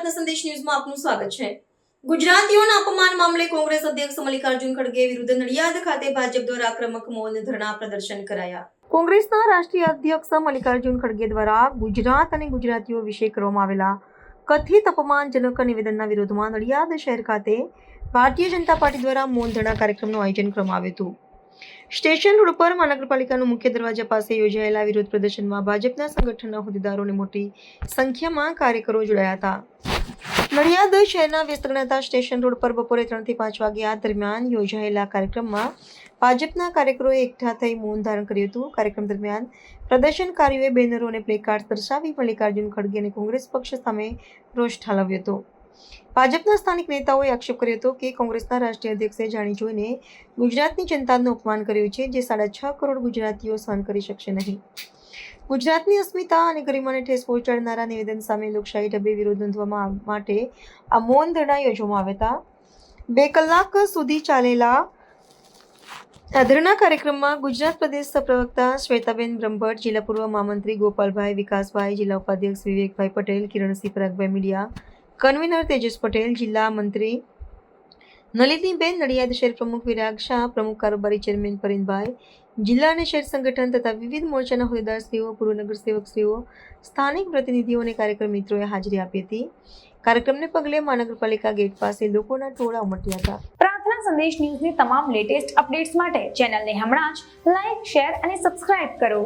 પ્રાર્થના સંદેશ ન્યૂઝમાં આપનું સ્વાગત છે। ગુજરાતીઓના અપમાન મામલે કોંગ્રેસ અધ્યક્ષ મલ્લિકાર્જુન ખડગે વિરુદ્ધ નડિયાદ ખાતે ભાજપ દ્વારા આક્રમક મૌન ધરણા પ્રદર્શન કરાયા। કોંગ્રેસના રાષ્ટ્રીય અધ્યક્ષ મલ્લિકાર્જુન ખડગે દ્વારા ગુજરાત અને ગુજરાતીઓ વિશે કરવામાં આવેલા કથિત અપમાનજનક નિવેદનના વિરોધમાં નડિયાદ શહેર ખાતે ભારતીય જનતા પાર્ટી દ્વારા મૌન ધરણા કાર્યક્રમનું આયોજન કરવામાં આવ્યું હતું। સ્ટેશન રોડ પર મહાનગરપાલિકાના મુખ્ય દરવાજા પાસે યોજાયેલા વિરોધ પ્રદર્શનમાં ભાજપના સંગઠનના હોદ્દેદારો અને મોટી સંખ્યામાં કાર્યકરો જોડાયા હતા। નડિયાદ શહેરના વ્યસ્ત ગણાતા સ્ટેશન રોડ પર બપોરે 3 થી 5 વાગ્યા દરમિયાન યોજાયેલા કાર્યક્રમમાં ભાજપના કાર્યકરોએ એકઠા થઈ મૌન ધારણ કર્યું હતું। કાર્યક્રમ દરમિયાન પ્રદર્શનકારીઓએ બેનરો અને પ્લેકાર્ડ દર્શાવી મલ્લિકાર્જુન ખડગે અને કોંગ્રેસ પક્ષ સામે રોષ ઠાલવ્યો હતો। ભાજપના સ્થાનિક નેતાઓએ આક્ષેપ કર્યો હતો કે કોંગ્રેસના રાષ્ટ્રીય અધ્યક્ષે જાણી જોઈને ગુજરાતની જનતાનું અપમાન કર્યું છે, જે 6.5 કરોડ ગુજરાતીઓ સહન કરી શકશે નહીં। ગુજરાતની અસ્મિતા અને ગરિમાને ઠેસ પહોંચાડનારા નિવેદન સામે લોકશાહી ઢબે વિરોધ નોંધવા માટે આ મૌન ધરણા યોજવામાં આવ્યા હતા। 2 કલાક સુધી ચાલેલા આ ધરણા કાર્યક્રમમાં ગુજરાત પ્રદેશ પ્રવક્તા શ્વેતાબેન બ્રહ્મભટ્ટ, જિલ્લા પૂર્વ મહામંત્રી ગોપાલભાઈ વિકાસભાઈ, જિલ્લા ઉપાધ્યક્ષ વિવેકભાઈ પટેલ, કિરણસિંહ પરાગભાઈ મીડિયા કન્વીનર તેજસ પટેલ, જિલ્લા મંત્રી નલિનીબેન, નડિયાદ શહેર પ્રમુખ વિરાગ શાહ, પ્રમુખ કારોબારી ચેરમેન પરિનભાઈ, જિલ્લા અને શહેર સંગઠન તથા વિવિધ મોરચાના હોદ્દેદારશ્રીઓ, પૂર્વ નગરસેવકશ્રીઓ, સ્થાનિક પ્રતિનિધિઓ અને કાર્યક્રમ મિત્રોએ હાજરી આપી હતી। કાર્યક્રમને પગલે મહાનગરપાલિકા ગેટ પાસે લોકોના ટોળા ઉમટ્યા હતા। પ્રાર્થના સંદેશ ન્યૂઝની તમામ લેટેસ્ટ અપડેટ્સ માટે ચેનલને હમણાં જ લાઈક, શેર અને સબસ્ક્રાઇબ કરો।